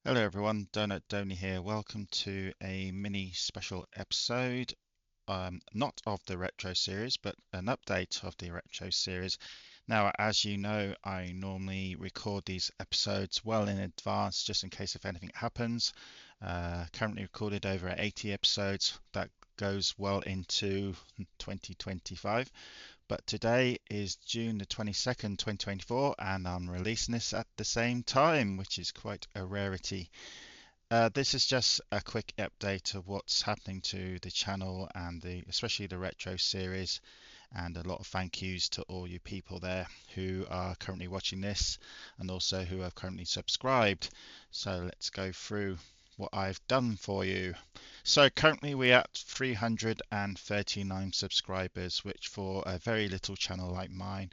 Hello everyone, Donut Donny here. Welcome to a mini special episode, not of the retro series, but an update of the retro series. Now, as you know, I normally record these episodes well in advance, just in case if anything happens. Currently recorded over 80 episodes. That goes well into 2025. But today is June the 22nd, 2024, and I'm releasing this at the same time, which is quite a rarity. This is just a quick update of what's happening to the channel and especially the retro series, and a lot of thank yous to all you people there who are currently watching this and also who have currently subscribed. So let's go through what I've done for you. So currently we're at 339 subscribers, which for a very little channel like mine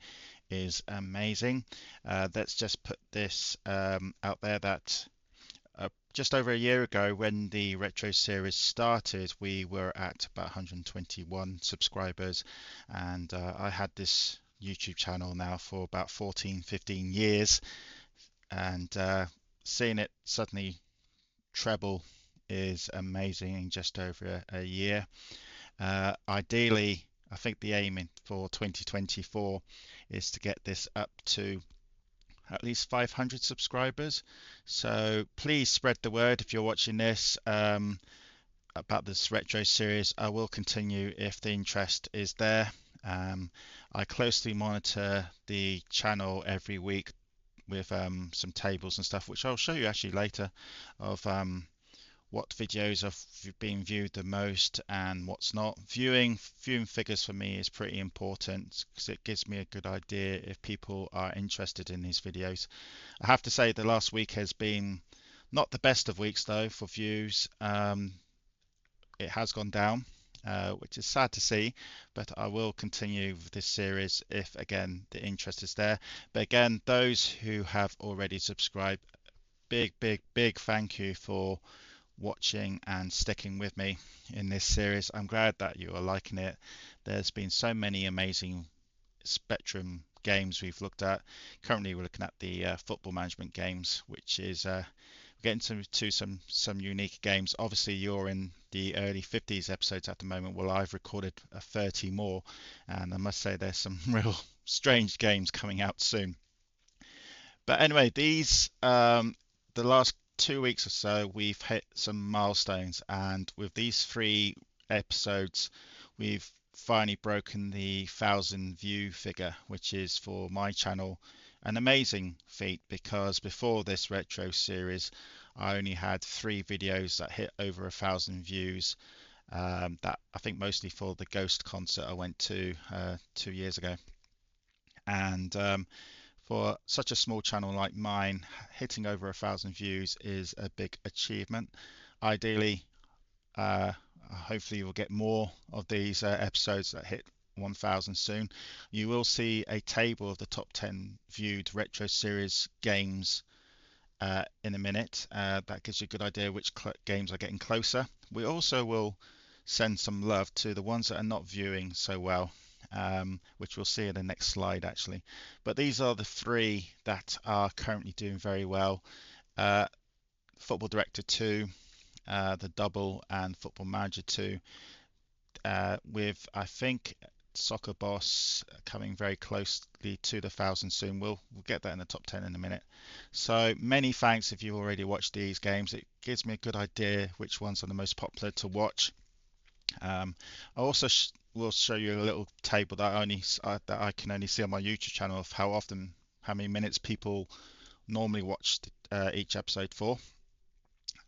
is amazing. Let's just put this out there that just over a year ago, when the retro series started, we were at about 121 subscribers, and I had this YouTube channel now for about 14, 15 years, and seeing it suddenly treble is amazing in just over a year. Ideally, I think the aim for 2024 is to get this up to at least 500 subscribers. So please spread the word if you're watching this about this retro series. I will continue if the interest is there. I closely monitor the channel every week with some tables and stuff, which I'll show you actually later, of what videos are being viewed the most and what's not. Viewing figures for me is pretty important because it gives me a good idea if people are interested in these videos. I have to say the last week has been not the best of weeks though for views. It has gone down, which is sad to see, but I will continue with this series if again the interest is there. But again, those who have already subscribed, big thank you for watching and sticking with me in this series. I'm glad that you are liking it. There's been so many amazing Spectrum games we've looked at. Currently, we're looking at the football management games, which is getting to some unique games. Obviously, you're in the early 50s episodes at the moment. Well, I've recorded 30 more, and I must say there's some real strange games coming out soon. But anyway, these the last 2 weeks or so, we've hit some milestones, and with these three episodes, we've finally broken the 1,000 view figure, which is for my channel an amazing feat because before this retro series, I only had three videos that hit over 1,000 views. That I think mostly for the Ghost concert I went to 2 years ago, and for such a small channel like mine, hitting over 1,000 views is a big achievement. Ideally, uh, hopefully you'll get more of these episodes that hit 1,000 soon. You will see a table of the top 10 viewed retro series games in a minute. That gives you a good idea which games are getting closer. We also will send some love to the ones that are not viewing so well, which we'll see in the next slide actually. But these are the three that are currently doing very well. Uh, Football Director 2, The Double, and Football Manager 2, with I think Soccer Boss coming very closely to the 1,000 soon. We'll get that in the top 10 in a minute. So many thanks if you've already watched these games. It gives me a good idea which ones are the most popular to watch. I also will show you a little table that that I can only see on my YouTube channel of how many minutes people normally watch each episode for,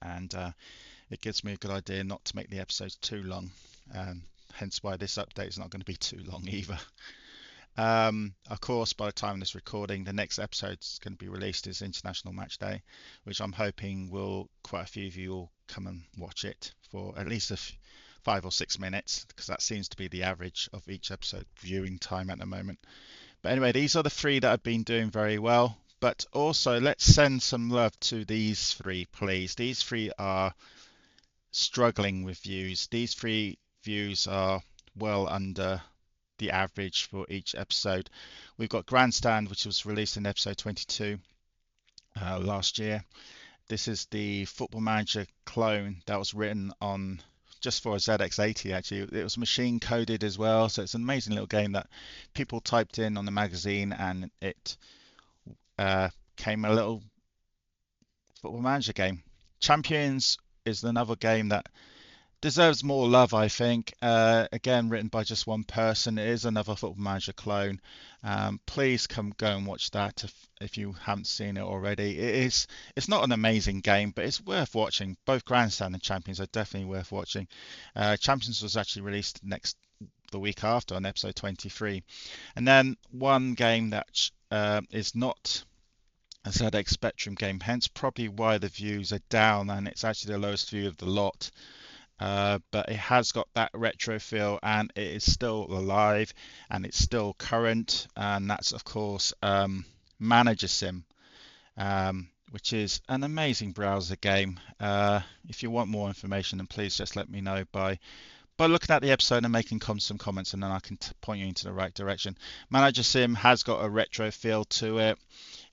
and it gives me a good idea not to make the episodes too long. Hence why this update is not going to be too long either. Of course, by the time of this recording, the next episode is going to be released is International Match Day, which I'm hoping will quite a few of you will come and watch it for at least 5 or 6 minutes, because that seems to be the average of each episode viewing time at the moment. But anyway, these are the three that have been doing very well. But also, let's send some love to these three, please. These three are struggling with views. These three views are well under the average for each episode. We've got Grandstand, which was released in episode 22 last year. This is the Football Manager clone that was written on just for a ZX80 actually. It was machine coded as well, so it's an amazing little game that people typed in on the magazine and it came a little Football Manager game. Champions is another game that deserves more love, I think. Again, written by just one person. It is another Football Manager clone. Please come go and watch that if you haven't seen it already. It's not an amazing game, but it's worth watching. Both Grandstand and Champions are definitely worth watching. Champions was actually released the week after on episode 23. And then one game that is not a ZX Spectrum game, hence probably why the views are down, and it's actually the lowest view of the lot. But it has got that retro feel and it is still alive and it's still current, and that's of course Manager Sim, which is an amazing browser game. If you want more information, then please just let me know by looking at the episode and making some comments, and then I can point you into the right direction. Manager Sim has got a retro feel to it.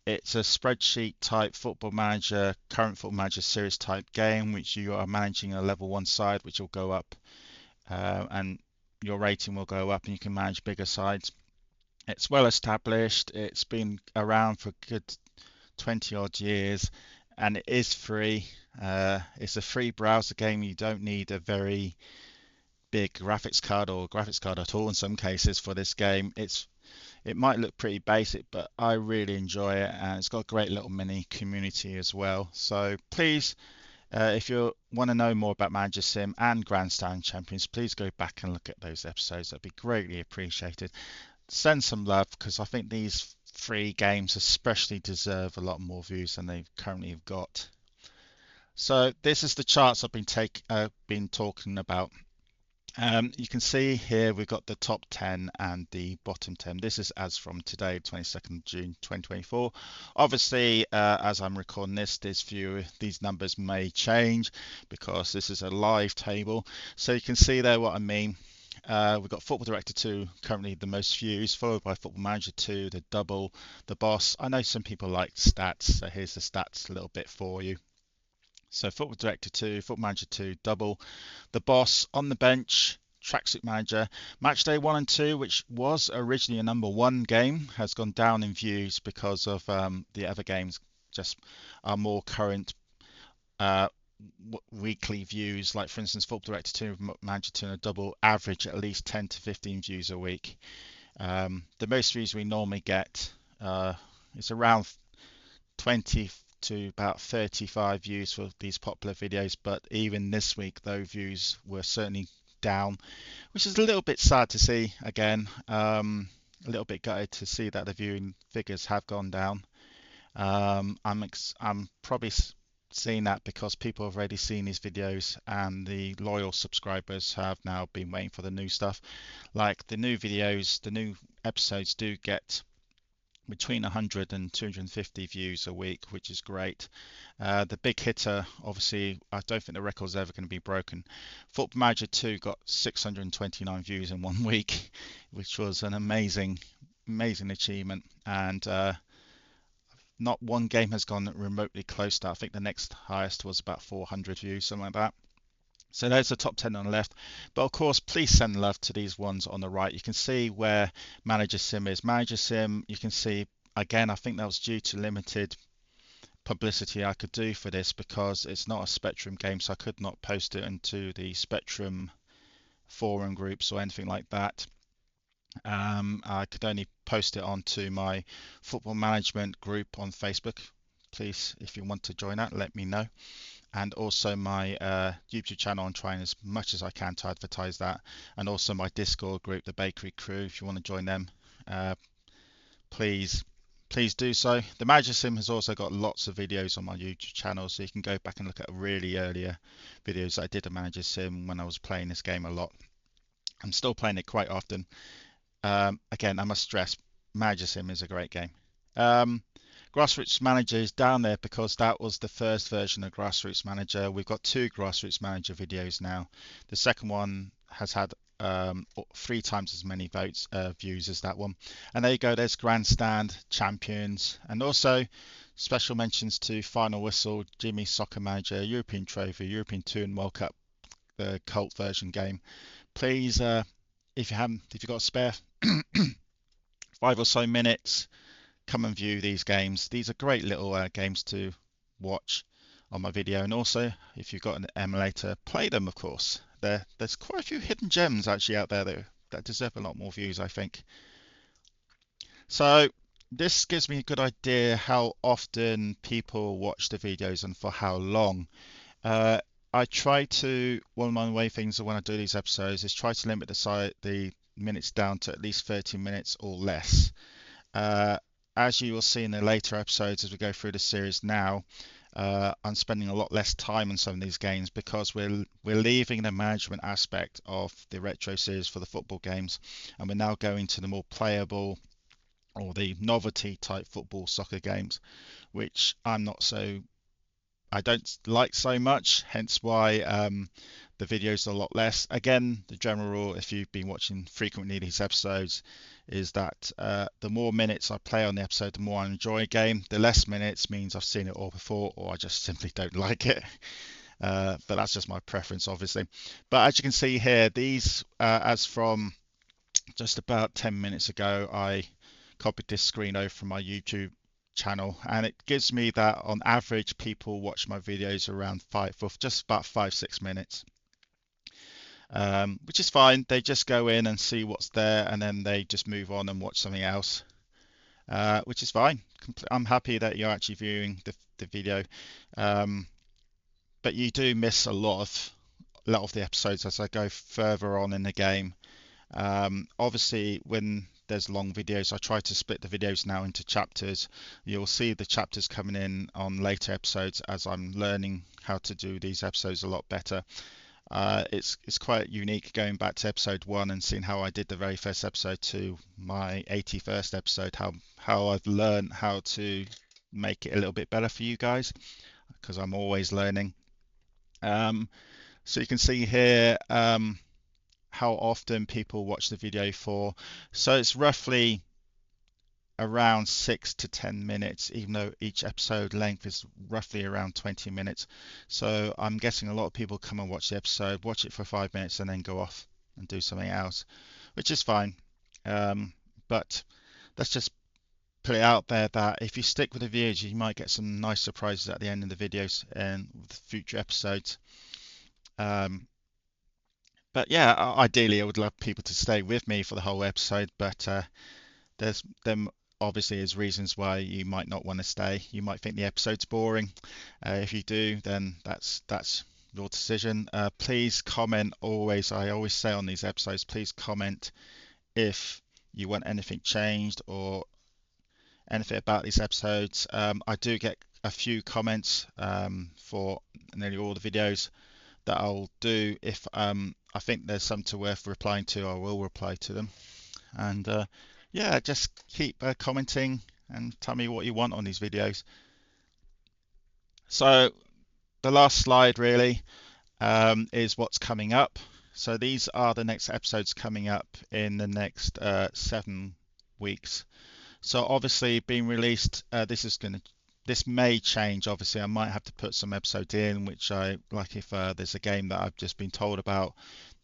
It's a spreadsheet type Football Manager, current Football Manager series type game, which you are managing a level 1 side, which will go up, and your rating will go up, and you can manage bigger sides. It's well established. It's been around for a good 20 odd years, and it is free. It's a free browser game. You don't need a very big graphics card or graphics card at all in some cases for this game. It might look pretty basic, but I really enjoy it, and it's got a great little mini community as well. So please, if you want to know more about Manager Sim and Grandstand Champions, please go back and look at those episodes. That'd be greatly appreciated. Send some love, because I think these free games especially deserve a lot more views than they currently have got. So this is the charts I've been talking about. You can see here we've got the top 10 and the bottom 10. This is as from today, 22nd June 2024. Obviously, as I'm recording these numbers may change because this is a live table. So you can see there what I mean. We've got Football Director 2 currently the most views, followed by Football Manager 2, the Double, the Boss. I know some people like stats, so here's the stats a little bit for you. So Football Director 2, Football Manager 2, Double, the Boss, On the Bench, Tracksuit Manager, Matchday 1 and 2, which was originally a number 1 game, has gone down in views because of the other games just are more current weekly views. Like for instance, Football Director 2, Manager 2 and a Double average at least 10 to 15 views a week. The most views we normally get is around 20 to about 35 views for these popular videos, but even this week those views were certainly down, which is a little bit sad to see. Again, a little bit gutted to see that the viewing figures have gone down. I'm probably seeing that because people have already seen these videos, and the loyal subscribers have now been waiting for the new stuff. Like the new videos, the new episodes do get between 100 and 250 views a week, which is great. The big hitter, obviously, I don't think the record's ever going to be broken. Football Manager 2 got 629 views in 1 week, which was an amazing achievement. And not one game has gone remotely close to that. I think the next highest was about 400 views, something like that. So there's the top 10 on the left. But of course, please send love to these ones on the right. You can see where Manager Sim is. Manager Sim, you can see, again, I think that was due to limited publicity I could do for this because it's not a Spectrum game, so I could not post it into the Spectrum forum groups or anything like that. I could only post it onto my football management group on Facebook. Please, if you want to join that, let me know. And also my YouTube channel. I'm trying as much as I can to advertise that, and also my Discord group, the Bakery Crew. If you want to join them, please do so. The Manager Sim has also got lots of videos on my YouTube channel, so you can go back and look at really earlier videos that I did of Manager Sim when I was playing this game a lot. I'm still playing it quite often. Again, I must stress, Manager Sim is a great game. Grassroots Manager is down there because that was the first version of Grassroots Manager. We've got 2 Grassroots Manager videos now. The second one has had 3 times as many views as that one. And there you go, there's Grandstand, Champions, and also Special mentions to Final Whistle, Jimmy Soccer Manager, European Trophy, European Tour and World Cup, the cult version game. Please, if you've got a spare 5 or so minutes, come and view these games. These are great little games to watch on my video, and also if you've got an emulator, play them. Of course, there's quite a few hidden gems actually out there that deserve a lot more views, I think. So this gives me a good idea how often people watch the videos and for how long. Uh, I try to, one of my way things when I do these episodes is try to limit the minutes down to at least 30 minutes or less. Uh, as you will see in the later episodes as we go through the series now, I'm spending a lot less time on some of these games because we're leaving the management aspect of the retro series for the football games, and we're now going to the more playable or the novelty type football soccer games, which I don't like so much, hence why the videos are a lot less. Again, the general rule, if you've been watching frequently these episodes, is that the more minutes I play on the episode, the more I enjoy a game. The less minutes means I've seen it all before, or I just simply don't like it. But that's just my preference, obviously. But as you can see here, these, as from just about 10 minutes ago, I copied this screen over from my YouTube channel, and it gives me that on average people watch my videos around for just about 5-6 minutes, which is fine. They just go in and see what's there, and then they just move on and watch something else, which is fine. I'm happy that you're actually viewing the video, um, but you do miss a lot of the episodes as I go further on in the game. Obviously, when there's long videos, I try to split the videos now into chapters. You'll see the chapters coming in on later episodes as I'm learning how to do these episodes a lot better. It's quite unique going back to episode 1 and seeing how I did the very first episode to my 81st episode, how I've learned how to make it a little bit better for you guys, because I'm always learning. So you can see here how often people watch the video for. So it's roughly around 6 to 10 minutes, even though each episode length is roughly around 20 minutes. So I'm guessing a lot of people come and watch the episode, watch it for 5 minutes, and then go off and do something else, which is fine. But let's just put it out there that if you stick with the videos, you might get some nice surprises at the end of the videos and with future episodes. But yeah, ideally, I would love people to stay with me for the whole episode, but there's them obviously is reasons why you might not want to stay. You might think the episode's boring. If you do, then that's your decision. Please comment always. I always say on these episodes, please comment if you want anything changed or anything about these episodes. I do get a few comments for nearly all the videos that I'll do. If I think there's something worth replying to, I will reply to them. And yeah, just keep commenting and tell me what you want on these videos. So the last slide really is what's coming up. So these are the next episodes coming up in the next 7 weeks. So obviously being released, this may change. Obviously, I might have to put some episodes in, which I like if there's a game that I've just been told about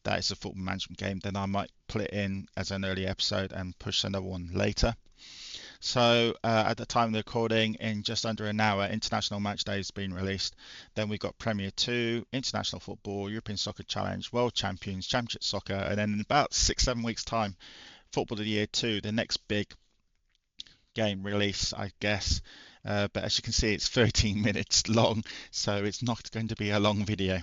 that is a football management game, then I might put it in as an early episode and push another one later. So at the time of the recording, in just under an hour, International Match Day has been released. Then we've got Premier 2, International Football, European Soccer Challenge, World Champions, Championship Soccer, and then in about 6-7 weeks' time, Football of the Year 2, the next big game release, I guess. But as you can see, it's 13 minutes long, so it's not going to be a long video.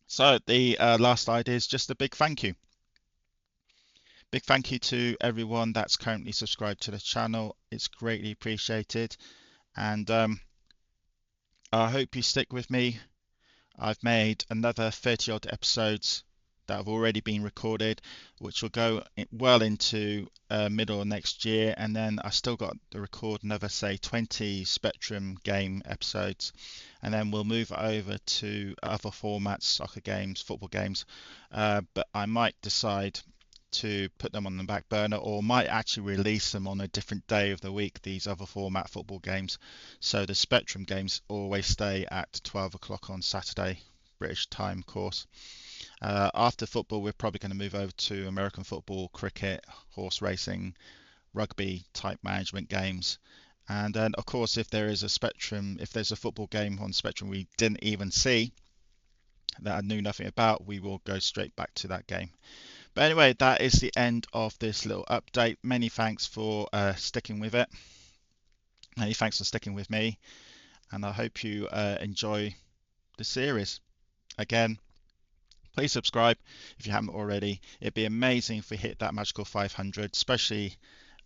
So the last slide is just a big thank you. Big thank you to everyone that's currently subscribed to the channel. It's greatly appreciated. And I hope you stick with me. I've made another 30 odd episodes that have already been recorded, which will go well into middle of next year. And then I still got to record another, say, 20 Spectrum game episodes. And then we'll move over to other formats, soccer games, football games. But I might decide to put them on the back burner, or might actually release them on a different day of the week, these other format football games. So the Spectrum games always stay at 12 o'clock on Saturday, British time, of course. After football, we're probably going to move over to American football, cricket, horse racing, rugby type management games. And then, of course, if there is a Spectrum, if there's a football game on Spectrum we didn't even see, that I knew nothing about, we will go straight back to that game. But anyway, that is the end of this little update. Many thanks for sticking with it. Many thanks for sticking with me. And I hope you enjoy the series. Again, please subscribe if you haven't already. It'd be amazing if we hit that magical 500, especially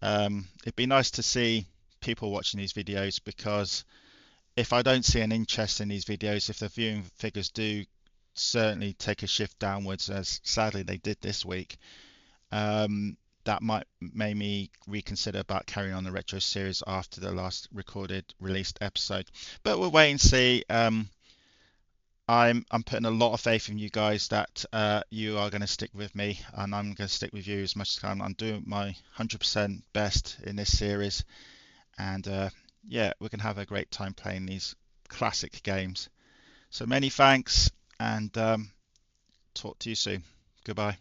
it'd be nice to see people watching these videos, because if I don't see an interest in these videos, if the viewing figures do certainly take a shift downwards, as sadly they did this week, that might make me reconsider about carrying on the retro series after the last recorded released episode. But we'll wait and see. I'm putting a lot of faith in you guys that you are going to stick with me, and I'm going to stick with you as much as I can. I'm doing my 100% best in this series, and yeah, we can have a great time playing these classic games. So many thanks, and talk to you soon. Goodbye.